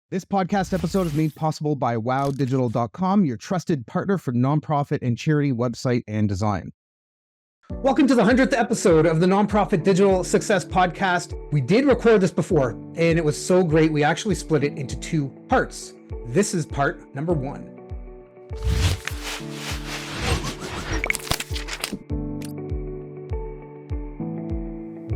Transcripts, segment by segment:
This podcast episode is made possible by wowdigital.com, your trusted partner for nonprofit and charity website and design. Welcome to the 100th episode of the Nonprofit Digital Success Podcast. We did record this before, and it was so great, we actually split it into two parts. This is part number one.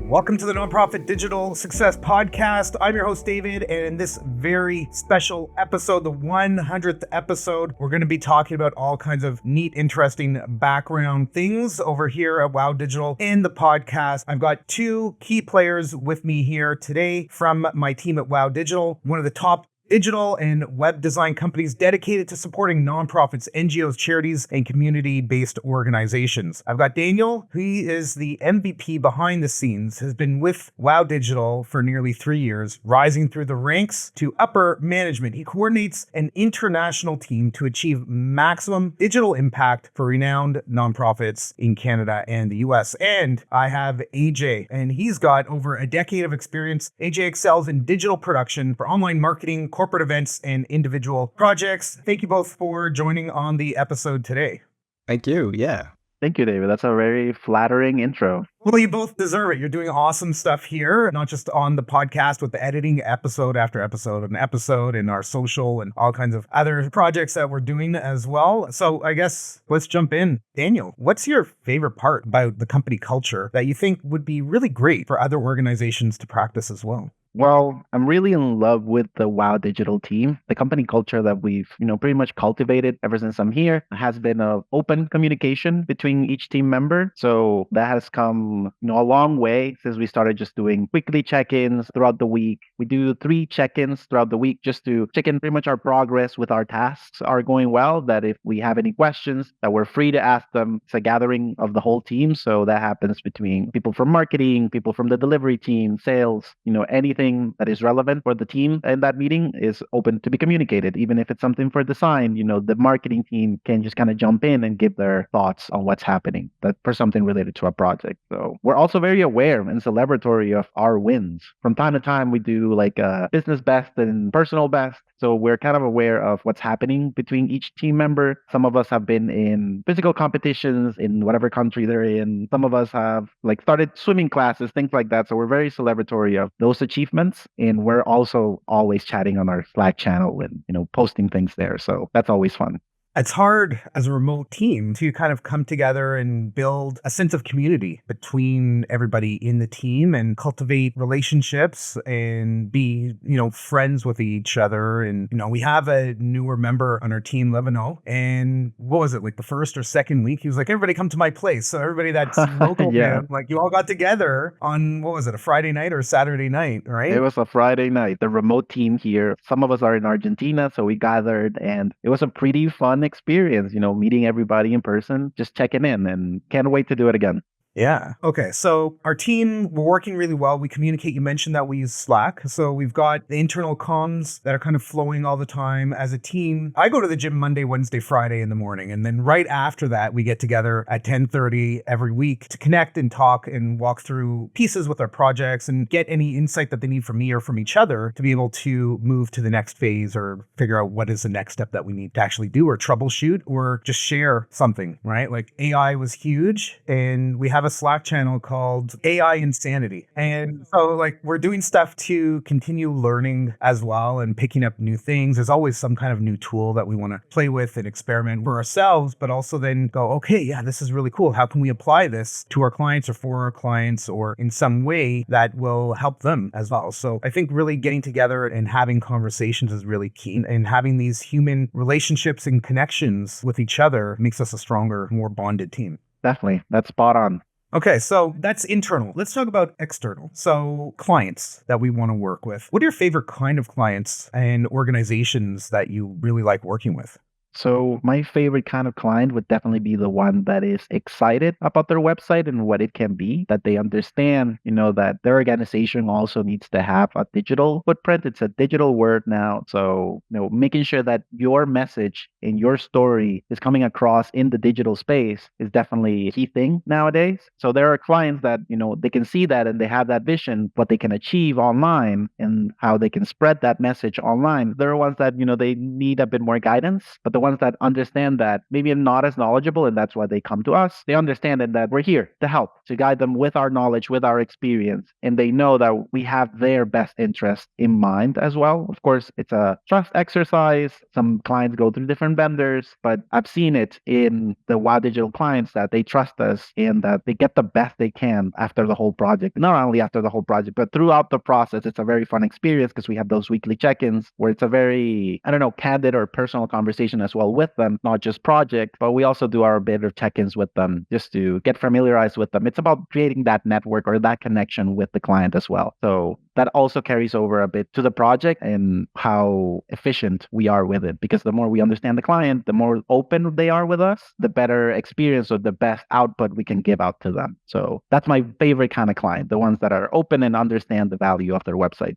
Welcome to the Nonprofit Digital Success Podcast. I'm your host, David, and in this very special episode, the 100th episode, we're going to be talking about all kinds of neat, interesting background things over here at Wow Digital in the podcast. I've got two key players with me here today from my team at Wow Digital, one of the top digital and web design companies dedicated to supporting nonprofits, NGOs, charities, and community-based organizations. I've got Daniel. He is the MVP behind the scenes, has been with Wow Digital for nearly 3 years, rising through the ranks to upper management. He coordinates an international team to achieve maximum digital impact for renowned nonprofits in Canada and the US. And I have AJ, and he's got over a decade of experience. AJ excels in digital production for online marketing, corporate events, and individual projects. Thank you both for joining on the episode today. Thank you. Yeah. Thank you, David. That's a very flattering intro. Well, you both deserve it. You're doing awesome stuff here, not just on the podcast with the editing episode after episode and episode and our social and all kinds of other projects that we're doing as well. So I guess let's jump in. Daniel, what's your favorite part about the company culture that you think would be really great for other organizations to practice as well? Well, I'm really in love with the Wow Digital team. The company culture that we've, pretty much cultivated ever since I'm here has been an open communication between each team member. So that has come, a long way since we started just doing weekly check-ins throughout the week. We do 3 check-ins throughout the week just to check in pretty much our progress with our tasks are going well, that if we have any questions, that we're free to ask them. It's a gathering of the whole team. So that happens between people from marketing, people from the delivery team, sales, anything that is relevant for the team in that meeting is open to be communicated. Even if it's something for design, the marketing team can just kind of jump in and give their thoughts on what's happening that for something related to a project. So we're also very aware and celebratory of our wins. From time to time, we do like a business best and personal best. So we're kind of aware of what's happening between each team member. Some of us have been in physical competitions in whatever country they're in. Some of us have started swimming classes, things like that. So we're very celebratory of those achievements. And we're also always chatting on our Slack channel and, posting things there. So that's always fun. It's hard as a remote team to kind of come together and build a sense of community between everybody in the team and cultivate relationships and be, friends with each other. And, we have a newer member on our team, Levino. And what was it, like the first or second week? He was like, everybody come to my place. So everybody that's local, Yeah. you all got together on, what was it, a Friday night or Saturday night, right? It was a Friday night. The remote team here, some of us are in Argentina, so we gathered and it was a pretty fun experience, meeting everybody in person, just checking in, and can't wait to do it again. Yeah. Okay. So our team, we're working really well. We communicate. You mentioned that we use Slack. So we've got the internal comms that are kind of flowing all the time as a team. I go to the gym Monday, Wednesday, Friday in the morning. And then right after that, we get together at 10:30 every week to connect and talk and walk through pieces with our projects and get any insight that they need from me or from each other to be able to move to the next phase or figure out what is the next step that we need to actually do or troubleshoot or just share something, right? Like AI was huge, and we have a Slack channel called AI Insanity. And so we're doing stuff to continue learning as well and picking up new things. There's always some kind of new tool that we want to play with and experiment for ourselves, but also then go, okay, yeah, this is really cool. How can we apply this to our clients or for our clients or in some way that will help them as well? So I think really getting together and having conversations is really key. And having these human relationships and connections with each other makes us a stronger, more bonded team. Definitely. That's spot on. Okay, so that's internal. Let's talk about external. So clients that we want to work with. What are your favorite kind of clients and organizations that you really like working with? So my favorite kind of client would definitely be the one that is excited about their website and what it can be, that they understand, that their organization also needs to have a digital footprint. It's a digital word now. So, making sure that your message and your story is coming across in the digital space is definitely a key thing nowadays. So there are clients that, they can see that and they have that vision, what they can achieve online and how they can spread that message online. There are ones that, they need a bit more guidance, but the ones that understand that maybe are not as knowledgeable, and that's why they come to us. They understand it, that we're here to help, to guide them with our knowledge, with our experience, and they know that we have their best interest in mind as well. Of course, it's a trust exercise. Some clients go through different vendors, but I've seen it in the Wow Digital clients that they trust us and that they get the best they can after the whole project. Not only after the whole project, but throughout the process. It's a very fun experience because we have those weekly check-ins where it's a very, I don't know, candid or personal conversation as well with them, not just project, but we also do our bit of check-ins with them just to get familiarized with them. It's about creating that network or that connection with the client as well. So that also carries over a bit to the project and how efficient we are with it. Because the more we understand the client, the more open they are with us, the better experience or the best output we can give out to them. So that's my favorite kind of client, the ones that are open and understand the value of their website.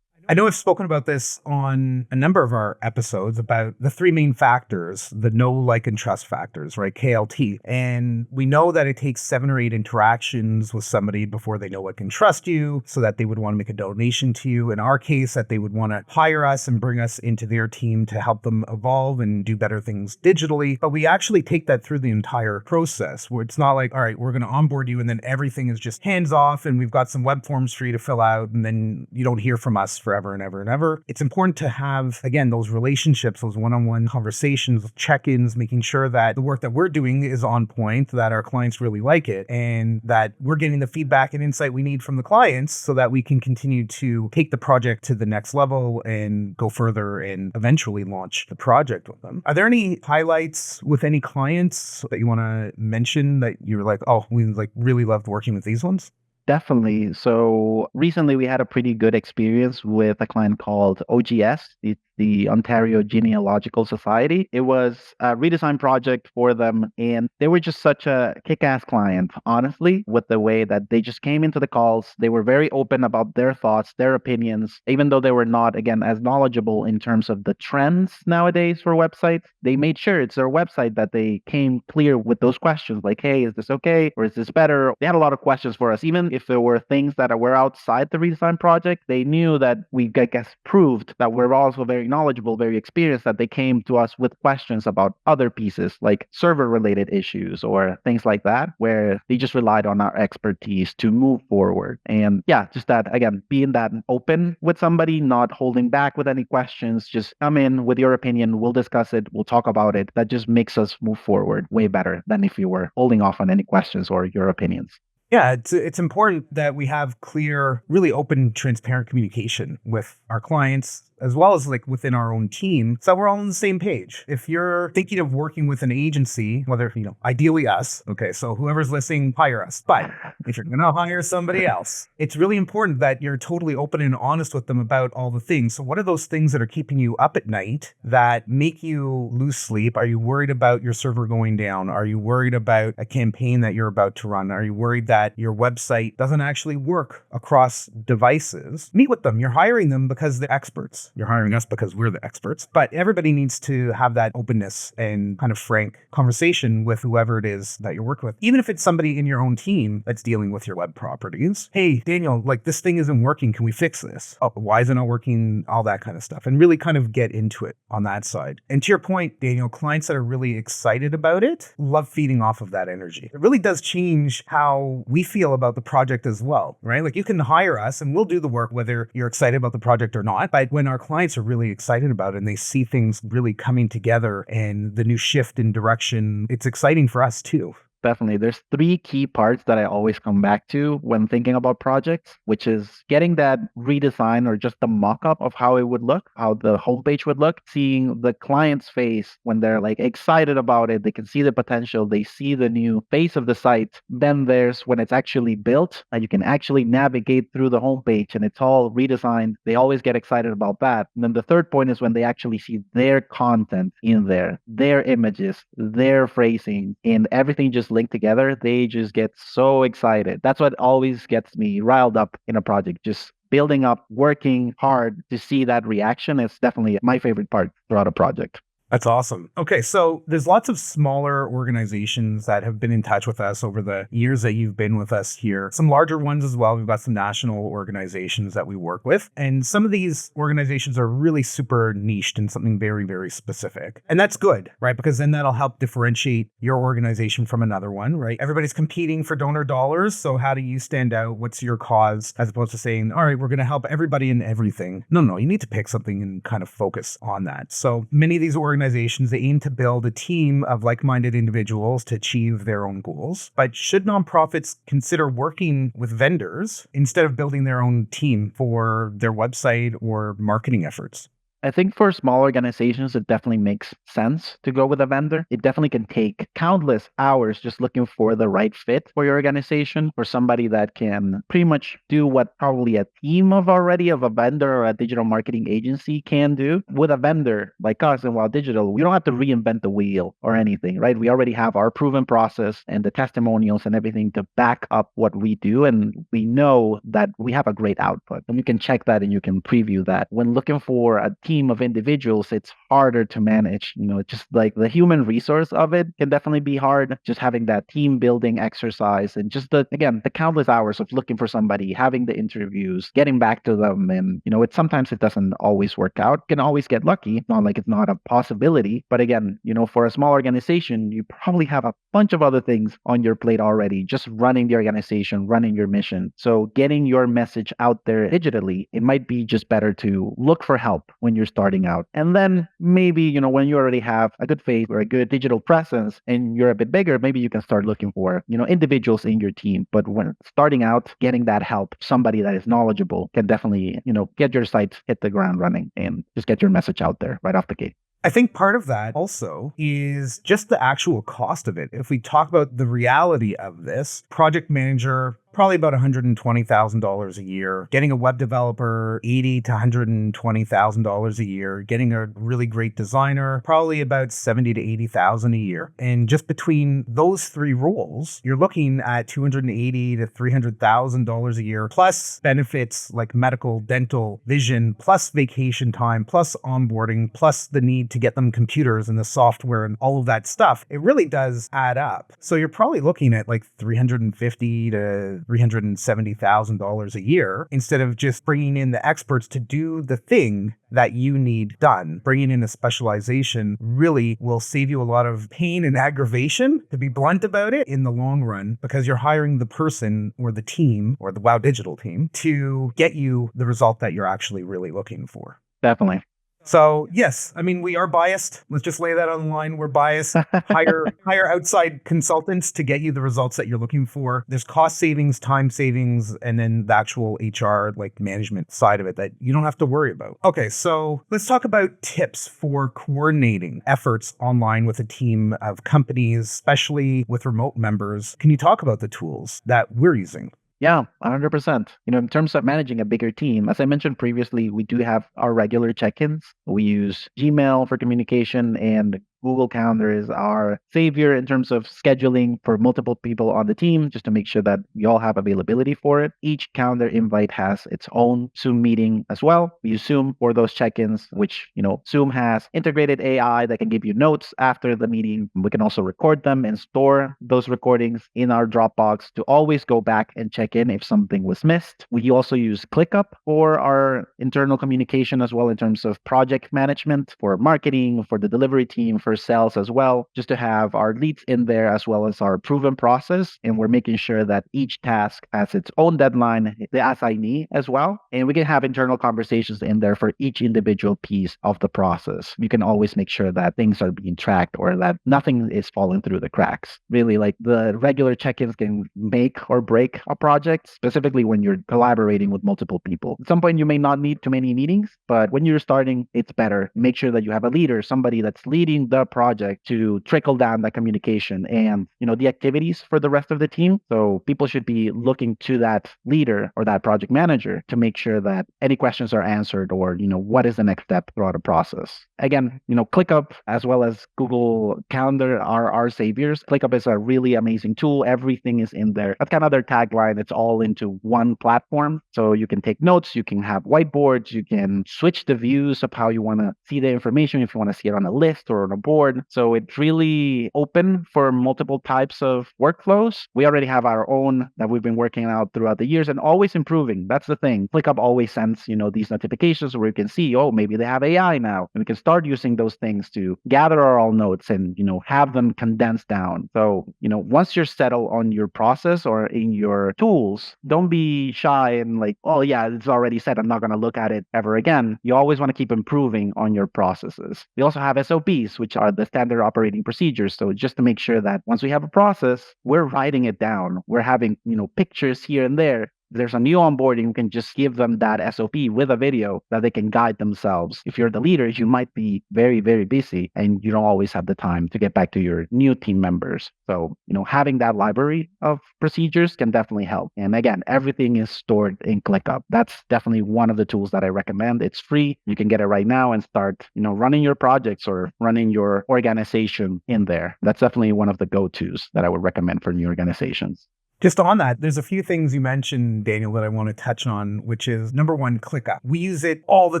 I know I've spoken about this on a number of our episodes about the three main factors, the know, like, and trust factors, right? KLT. And we know that it takes 7 or 8 interactions with somebody before they know what can trust you, so that they would want to make a donation to you. In our case, that they would want to hire us and bring us into their team to help them evolve and do better things digitally. But we actually take that through the entire process, where it's not like, all right, we're going to onboard you and then everything is just hands off and we've got some web forms for you to fill out and then you don't hear from us forever and ever and ever. It's important to have, again, those relationships, those one-on-one conversations, check-ins, making sure that the work that we're doing is on point, that our clients really like it, and that we're getting the feedback and insight we need from the clients so that we can continue to take the project to the next level and go further and eventually launch the project with them. Are there any highlights with any clients that you want to mention that you're like, oh, we really loved working with these ones? Definitely. So recently we had a pretty good experience with a client called OGS. It's the Ontario Genealogical Society. It was a redesign project for them, and they were just such a kick-ass client, honestly, with the way that they just came into the calls. They were very open about their thoughts, their opinions, even though they were not, again, as knowledgeable in terms of the trends nowadays for websites. They made sure it's their website that they came clear with those questions, like, hey, is this okay? Or is this better? They had a lot of questions for us. Even if there were things that were outside the redesign project, they knew that we, I guess, proved that we're also very knowledgeable, very experienced, that they came to us with questions about other pieces like server related issues or things like that, where they just relied on our expertise to move forward. And yeah, just that, again, being that open with somebody, not holding back with any questions, just come in with your opinion, we'll discuss it, we'll talk about it. That just makes us move forward way better than if you were holding off on any questions or your opinions. Yeah, it's important that we have clear, really open, transparent communication with our clients, as well as within our own team, so we're all on the same page. If you're thinking of working with an agency, whether, ideally us, okay, so whoever's listening, hire us. But if you're going to hire somebody else, it's really important that you're totally open and honest with them about all the things. So what are those things that are keeping you up at night that make you lose sleep? Are you worried about your server going down? Are you worried about a campaign that you're about to run? Are you worried that your website doesn't actually work across devices? Meet with them. You're hiring them because they're experts. You're hiring us because we're the experts. But everybody needs to have that openness and kind of frank conversation with whoever it is that you're working with. Even if it's somebody in your own team that's dealing with your web properties. Hey, Daniel, this thing isn't working. Can we fix this? Oh, why is it not working? All that kind of stuff. And really kind of get into it on that side. And to your point, Daniel, clients that are really excited about it love feeding off of that energy. It really does change how we feel about the project as well, right? You can hire us and we'll do the work whether you're excited about the project or not. But when our clients are really excited about it and they see things really coming together and the new shift in direction, it's exciting for us too. Definitely. There's 3 key parts that I always come back to when thinking about projects, which is getting that redesign or just the mock-up of how it would look, how the homepage would look, seeing the client's face when they're excited about it, they can see the potential, they see the new face of the site. Then there's when it's actually built and you can actually navigate through the homepage and it's all redesigned. They always get excited about that. And then the third point is when they actually see their content in there, their images, their phrasing, and everything just linked together, they just get so excited. That's what always gets me riled up in a project. Just building up, working hard to see that reaction is definitely my favorite part throughout a project. That's awesome. Okay, so there's lots of smaller organizations that have been in touch with us over the years that you've been with us here. Some larger ones as well. We've got some national organizations that we work with. And some of these organizations are really super niched in something very, very specific. And that's good, right? Because then that'll help differentiate your organization from another one, right? Everybody's competing for donor dollars. So how do you stand out? What's your cause? As opposed to saying, all right, we're going to help everybody in everything. No, you need to pick something and kind of focus on that. So many of these organizations, they aim to build a team of like-minded individuals to achieve their own goals. But should nonprofits consider working with vendors instead of building their own team for their website or marketing efforts? I think for small organizations, it definitely makes sense to go with a vendor. It definitely can take countless hours just looking for the right fit for your organization, for somebody that can pretty much do what probably a team of a vendor or a digital marketing agency can do. With a vendor like us in Wild Digital, we don't have to reinvent the wheel or anything, right? We already have our proven process and the testimonials and everything to back up what we do. And we know that we have a great output. And you can check that and you can preview that. When looking for a team of individuals, it's harder to manage. Just like the human resource of it can definitely be hard. Just having that team building exercise and just the countless hours of looking for somebody, having the interviews, getting back to them. And, sometimes it doesn't always work out. Can always get lucky. Not like it's not a possibility. But again, for a small organization, you probably have a bunch of other things on your plate already, just running the organization, running your mission. So getting your message out there digitally, it might be just better to look for help when you're starting out. And then maybe, when you already have a good face or a good digital presence and you're a bit bigger, maybe you can start looking for, individuals in your team. But when starting out, getting that help, somebody that is knowledgeable can definitely, get your site hit the ground running and just get your message out there right off the gate. I think part of that also is just the actual cost of it. If we talk about the reality of this, project manager, probably about $120,000 a year. Getting a web developer, $80,000 to $120,000 a year. Getting a really great designer, probably about $70,000 to $80,000 a year. And just between those three roles, you're looking at $280,000 to $300,000 a year, plus benefits like medical, dental, vision, plus vacation time, plus onboarding, plus the need to get them computers and the software and all of that stuff. It really does add up. So you're probably looking at like $350,000 to $370,000 a year instead of just bringing in the experts to do the thing that you need done. Bringing in a specialization really will save you a lot of pain and aggravation, to be blunt about it, in the long run, because you're hiring the person or the team or the Wow Digital team to get you the result that you're actually really looking for. Definitely. So yes, I mean, we are biased. Let's just lay that on the line. We're biased. Hire outside consultants to get you the results that you're looking for. There's cost savings, time savings, and then the actual HR, like management side of it that you don't have to worry about. Okay, so let's talk about tips for coordinating efforts online with a team of companies, especially with remote members. Can you talk about the tools that we're using? Yeah, 100%. In terms of managing a bigger team, as I mentioned previously, we do have our regular check-ins. We use Gmail for communication, and Google Calendar is our savior in terms of scheduling for multiple people on the team, just to make sure that we all have availability for it. Each calendar invite has its own Zoom meeting as well. We use Zoom for those check-ins, which, Zoom has integrated AI that can give you notes after the meeting. We can also record them and store those recordings in our Dropbox to always go back and check in if something was missed. We also use ClickUp for our internal communication as well, in terms of project management, for marketing, for the delivery team, for sales as well, just to have our leads in there as well as our proven process. And we're making sure that each task has its own deadline, the assignee as well. And we can have internal conversations in there for each individual piece of the process. You can always make sure that things are being tracked or that nothing is falling through the cracks. Really, like the regular check-ins can make or break a project, specifically when you're collaborating with multiple people. At some point, you may not need too many meetings, but when you're starting, it's better. Make sure that you have a leader, somebody that's leading the a project to trickle down that communication and, the activities for the rest of the team. So people should be looking to that leader or that project manager to make sure that any questions are answered or, what is the next step throughout the process. Again, ClickUp as well as Google Calendar are our saviors. ClickUp is a really amazing tool. Everything is in there. That's kind of their tagline. It's all into one platform. So you can take notes, you can have whiteboards, you can switch the views of how you want to see the information if you want to see it on a list or on a board. So it's really open for multiple types of workflows. We already have our own that we've been working out throughout the years and always improving. That's the thing. ClickUp always sends, these notifications where you can see, oh, maybe they have AI now. And we can start using those things to gather our all notes and, have them condensed down. So, once you're settled on your process or in your tools, don't be shy and like, oh yeah, it's already set. I'm not going to look at it ever again. You always want to keep improving on your processes. We also have SOPs, which are the standard operating procedures. So just to make sure that once we have a process, we're writing it down. We're having, pictures here and there. There's a new onboarding, you can just give them that SOP with a video that they can guide themselves. If you're the leader, you might be very, very busy and you don't always have the time to get back to your new team members. So, having that library of procedures can definitely help. And again, everything is stored in ClickUp. That's definitely one of the tools that I recommend. It's free. You can get it right now and start, running your projects or running your organization in there. That's definitely one of the go-tos that I would recommend for new organizations. Just on that, there's a few things you mentioned, Daniel, that I want to touch on, which is number one, ClickUp. We use it all the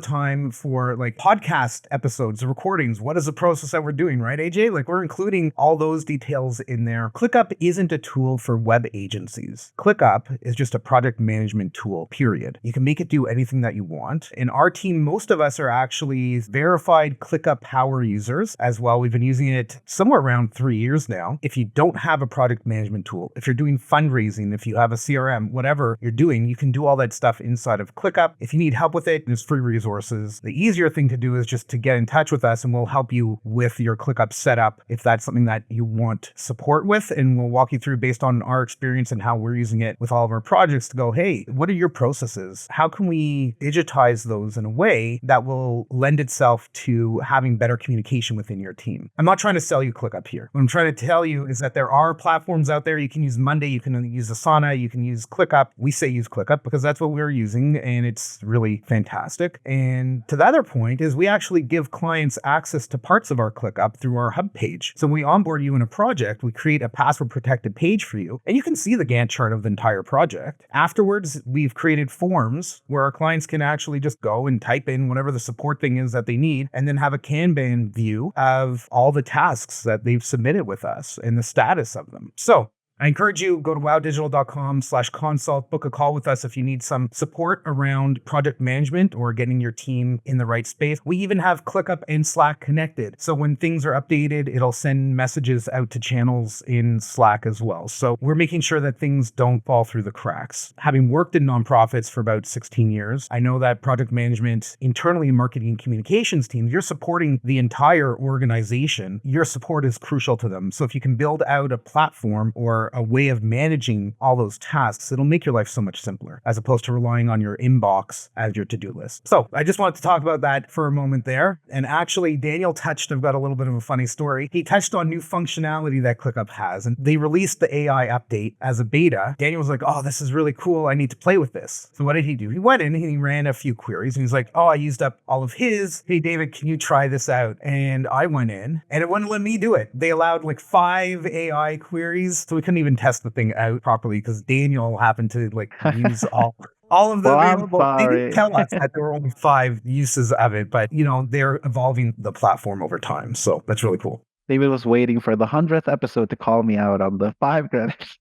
time for like podcast episodes, recordings. What is the process that we're doing, right, AJ? Like we're including all those details in there. ClickUp isn't a tool for web agencies. ClickUp is just a project management tool, period. You can make it do anything that you want. In our team, most of us are actually verified ClickUp power users as well. We've been using it somewhere around 3 years now. If you don't have a project management tool, if you're doing fundraising, if you have a CRM, whatever you're doing, you can do all that stuff inside of ClickUp. If you need help with it, there's free resources. The easier thing to do is just to get in touch with us and we'll help you with your ClickUp setup if that's something that you want support with. And we'll walk you through based on our experience and how we're using it with all of our projects to go, hey, what are your processes? How can we digitize those in a way that will lend itself to having better communication within your team? I'm not trying to sell you ClickUp here. What I'm trying to tell you is that there are platforms out there. You can use Monday, you can use Asana, you can use ClickUp. We say use ClickUp because that's what we're using and it's really fantastic. And to the other point is we actually give clients access to parts of our ClickUp through our hub page. So when we onboard you in a project, we create a password protected page for you and you can see the Gantt chart of the entire project. Afterwards, we've created forms where our clients can actually just go and type in whatever the support thing is that they need and then have a Kanban view of all the tasks that they've submitted with us and the status of them. So I encourage you, go to wowdigital.com/consult, book a call with us if you need some support around project management or getting your team in the right space. We even have ClickUp and Slack connected. So when things are updated, it'll send messages out to channels in Slack as well. So we're making sure that things don't fall through the cracks. Having worked in nonprofits for about 16 years, I know that project management internally in marketing and communications teams, you're supporting the entire organization. Your support is crucial to them. So if you can build out a platform or a way of managing all those tasks, it'll make your life so much simpler as opposed to relying on your inbox as your to-do list. So I just wanted to talk about that for a moment there. And actually, Daniel I've got a little bit of a funny story. He touched on new functionality that ClickUp has, and they released the AI update as a beta. Daniel was like, oh, this is really cool. I need to play with this. So what did he do? He went in and he ran a few queries and he's like, oh, I used up all of his. Hey, David, can you try this out? And I went in and it wouldn't let me do it. They allowed like 5 AI queries. So we couldn't even test the thing out properly because Daniel happened to like use all of the available. They didn't tell us that there were only 5 uses of it, but they're evolving the platform over time. So that's really cool. David was waiting for the 100th episode to call me out on the 5 credits.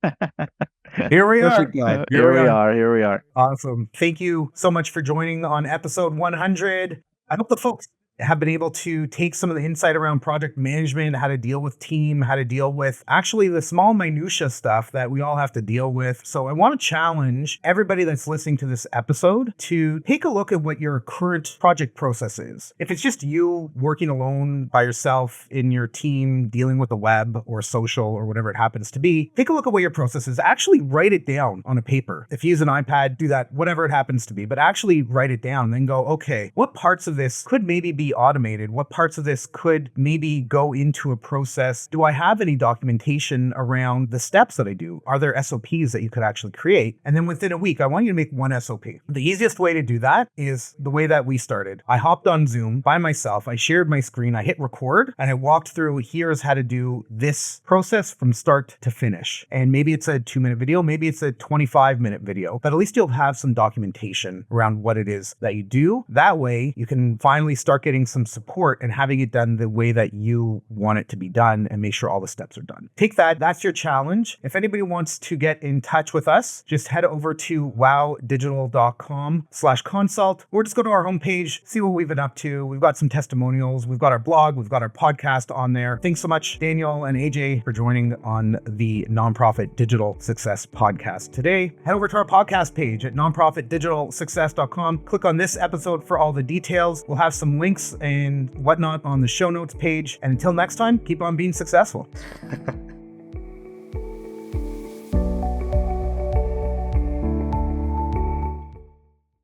Here we are. Here we are. Awesome. Thank you so much for joining on episode 100. I hope the folks have been able to take some of the insight around project management, how to deal with team, how to deal with actually the small minutia stuff that we all have to deal with. So I want to challenge everybody that's listening to this episode to take a look at what your current project process is. If it's just you working alone by yourself in your team, dealing with the web or social or whatever it happens to be, take a look at what your process is. Actually write it down on a paper. If you use an iPad, do that, whatever it happens to be, but actually write it down and then go, okay, what parts of this could maybe be be automated? What parts of this could maybe go into a process? Do I have any documentation around the steps that I do? Are there SOPs that you could actually create? And then within a week, I want you to make one SOP. The easiest way to do that is the way that we started. I hopped on Zoom by myself. I shared my screen. I hit record and I walked through, here's how to do this process from start to finish. And maybe it's a 2-minute video, maybe it's a 25-minute video, but at least you'll have some documentation around what it is that you do. That way you can finally start getting some support and having it done the way that you want it to be done and make sure all the steps are done. Take that. That's your challenge. If anybody wants to get in touch with us, just head over to wowdigital.com/consult, or just go to our homepage, see what we've been up to. We've got some testimonials. We've got our blog. We've got our podcast on there. Thanks so much, Daniel and AJ, for joining on the Nonprofit Digital Success Podcast today. Head over to our podcast page at nonprofitdigitalsuccess.com. Click on this episode for all the details. We'll have some links and whatnot on the show notes page. And until next time, keep on being successful.